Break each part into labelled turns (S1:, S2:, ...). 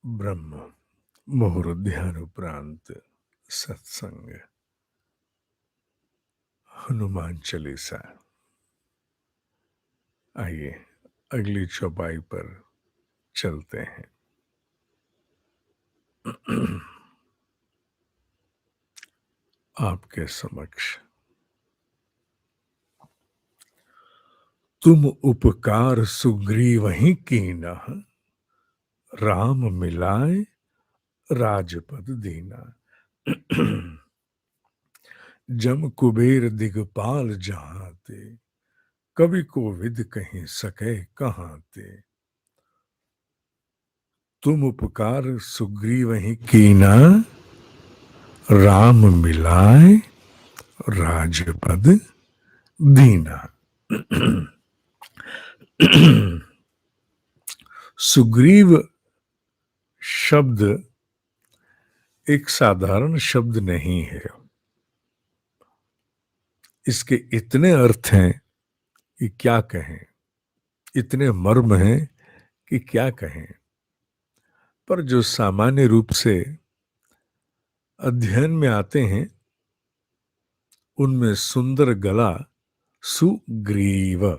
S1: ब्रह्म मुहूर्त ध्यान उपरांत सत्संग हनुमान चालीसा। आइए अगली चौपाई पर चलते हैं। आपके समक्ष तुम उपकार सुग्रीवहि कीन्ह, राम मिलाए राजपद दीना। जम कुबेर दिगपाल जहां ते, कवि कोविद कहीं सके कहां ते। तुम उपकार सुग्रीवहि कीन्हा, राम मिलाए राजपद दीना। सुग्रीव शब्द एक साधारण शब्द नहीं है। इसके इतने अर्थ हैं कि क्या कहें, इतने मर्म हैं कि क्या कहें। पर जो सामान्य रूप से अध्ययन में आते हैं उनमें सुंदर गला सुग्रीव,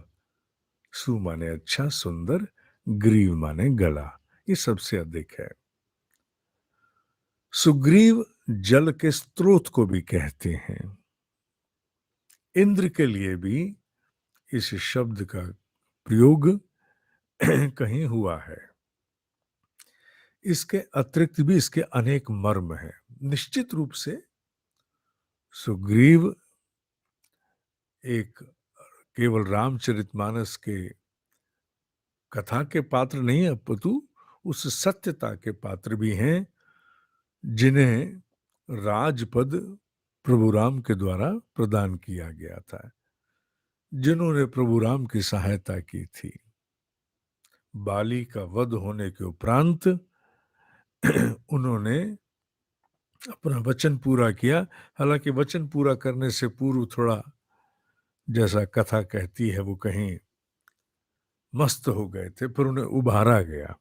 S1: सु माने अच्छा, सुंदर, ग्रीव माने गला, ये सबसे अधिक है। सुग्रीव जल के स्रोत को भी कहते हैं। इंद्र के लिए भी इस शब्द का प्रयोग कहीं हुआ है। इसके अतिरिक्त भी इसके अनेक मर्म हैं। निश्चित रूप से सुग्रीव एक केवल रामचरितमानस के कथा के पात्र नहीं है, अपितु उस सत्यता के पात्र भी हैं जिन्हें राजपद प्रभु राम के द्वारा प्रदान किया गया था, जिन्होंने प्रभु राम की सहायता की थी। बाली का वध होने के उपरांत उन्होंने अपना वचन पूरा किया। हालांकि वचन पूरा करने से पूर्व थोड़ा, जैसा कथा कहती है, वो कहीं मस्त हो गए थे, फिर उन्हें उभारा गया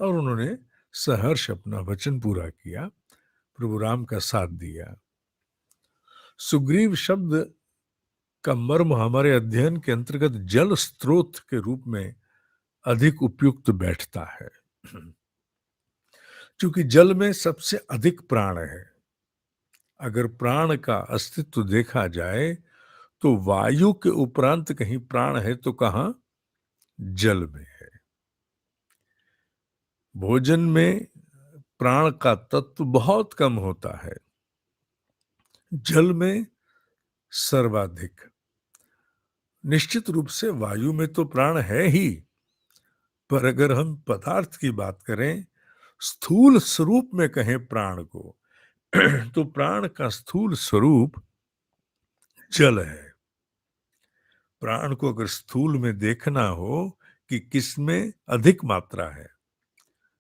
S1: और उन्होंने सहर्ष अपना वचन पूरा किया, प्रभु राम का साथ दिया। सुग्रीव शब्द का मर्म हमारे अध्ययन के अंतर्गत जल स्रोत के रूप में अधिक उपयुक्त बैठता है। क्योंकि जल में सबसे अधिक प्राण है। अगर प्राण का अस्तित्व देखा जाए तो वायु के उपरांत कहीं प्राण है तो कहां? जल में है। भोजन में प्राण का तत्व बहुत कम होता है, जल में सर्वाधिक। निश्चित रूप से वायु में तो प्राण है ही, पर अगर हम पदार्थ की बात करें, स्थूल स्वरूप में कहें प्राण को, तो प्राण का स्थूल स्वरूप जल है। प्राण को अगर स्थूल में देखना हो कि किसमें अधिक मात्रा है,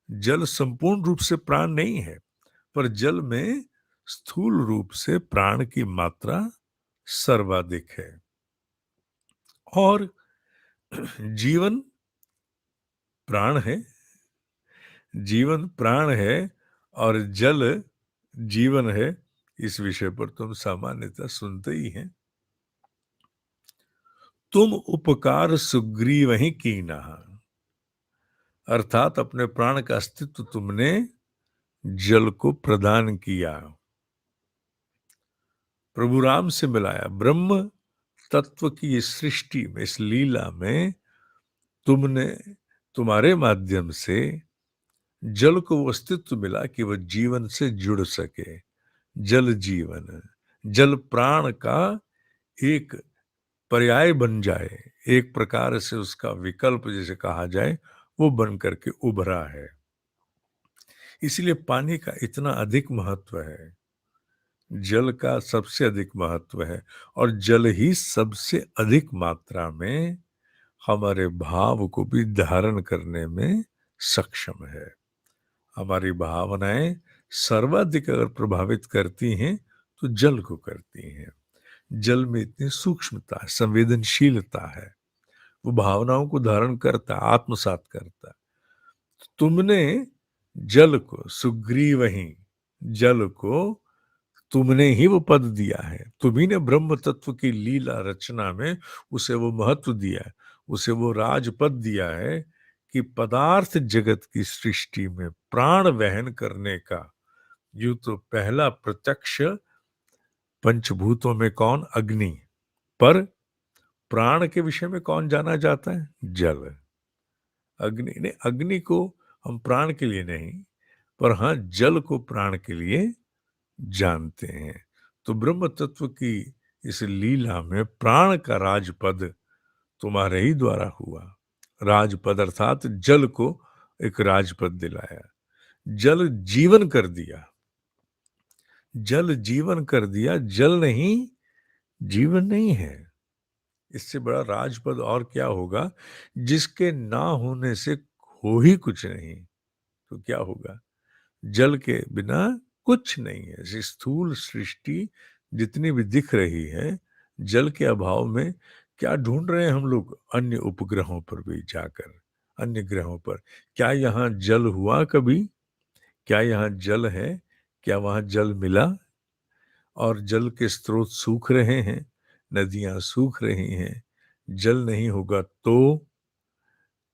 S1: जल संपूर्ण रूप से प्राण नहीं है, पर जल में स्थूल रूप से प्राण की मात्रा सर्वाधिक है। और जीवन प्राण है, जीवन प्राण है और जल जीवन है। इस विषय पर तुम सामान्यतः सुनते ही हैं। तुम उपकार सुग्रीवहि कीन्हा, अर्थात अपने प्राण का अस्तित्व तुमने जल को प्रदान किया, प्रभु राम से मिलाया। ब्रह्म तत्व की इस सृष्टि में, इस लीला में तुमने, तुम्हारे माध्यम से जल को वो अस्तित्व मिला कि वह जीवन से जुड़ सके। जल जीवन, जल प्राण का एक पर्याय बन जाए, एक प्रकार से उसका विकल्प जिसे कहा जाए, वो बन करके उभरा है। इसलिए पानी का इतना अधिक महत्व है, जल का सबसे अधिक महत्व है, और जल ही सबसे अधिक मात्रा में हमारे भाव को भी धारण करने में सक्षम है। हमारी भावनाएं सर्वाधिक अगर प्रभावित करती हैं तो जल को करती हैं। जल में इतनी सूक्ष्मता, संवेदनशीलता है, वो भावनाओं को धारण करता, आत्मसात करता। तुमने जल को सुग्रीवहि, जल को तुमने ही वो पद दिया है, तुम्ही ने ब्रह्म तत्व की लीला रचना में उसे वो महत्व दिया है, उसे वो राजपद दिया है कि पदार्थ जगत की सृष्टि में प्राण वहन करने का। यूं तो पहला प्रत्यक्ष पंचभूतों में कौन? अग्नि। पर प्राण के विषय में कौन जाना जाता है? जल। अग्नि ने, अग्नि को हम प्राण के लिए नहीं, पर हाँ जल को प्राण के लिए जानते हैं। तो ब्रह्म तत्व की इस लीला में प्राण का राजपद तुम्हारे ही द्वारा हुआ। राजपद अर्थात जल को एक राजपद दिलाया। जल जीवन कर दिया, जल जीवन कर दिया, जल नहीं जीवन नहीं है। इससे बड़ा राजपद और क्या होगा, जिसके ना होने से हो ही कुछ नहीं। तो क्या होगा? जल के बिना कुछ नहीं है। इस स्थूल सृष्टि जितनी भी दिख रही है, जल के अभाव में क्या ढूंढ रहे हैं हम लोग? अन्य उपग्रहों पर भी जाकर, अन्य ग्रहों पर, क्या यहाँ जल हुआ कभी? क्या यहाँ जल है? क्या वहां जल मिला? और जल के स्रोत सूख रहे हैं, नदियां सूख रही हैं। जल नहीं होगा तो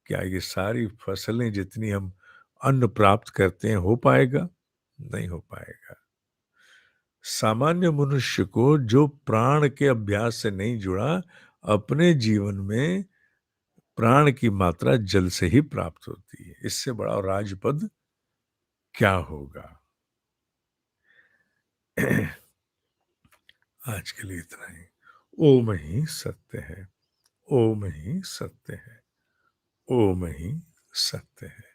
S1: क्या ये सारी फसलें जितनी हम अन्न प्राप्त करते हैं, हो पाएगा? नहीं हो पाएगा। सामान्य मनुष्य को जो प्राण के अभ्यास से नहीं जुड़ा, अपने जीवन में प्राण की मात्रा जल से ही प्राप्त होती है। इससे बड़ा राजपद क्या होगा? आज के लिए इतना ही। ओम ही सत्य है, ओम ही सत्य है, ओम ही सत्य है।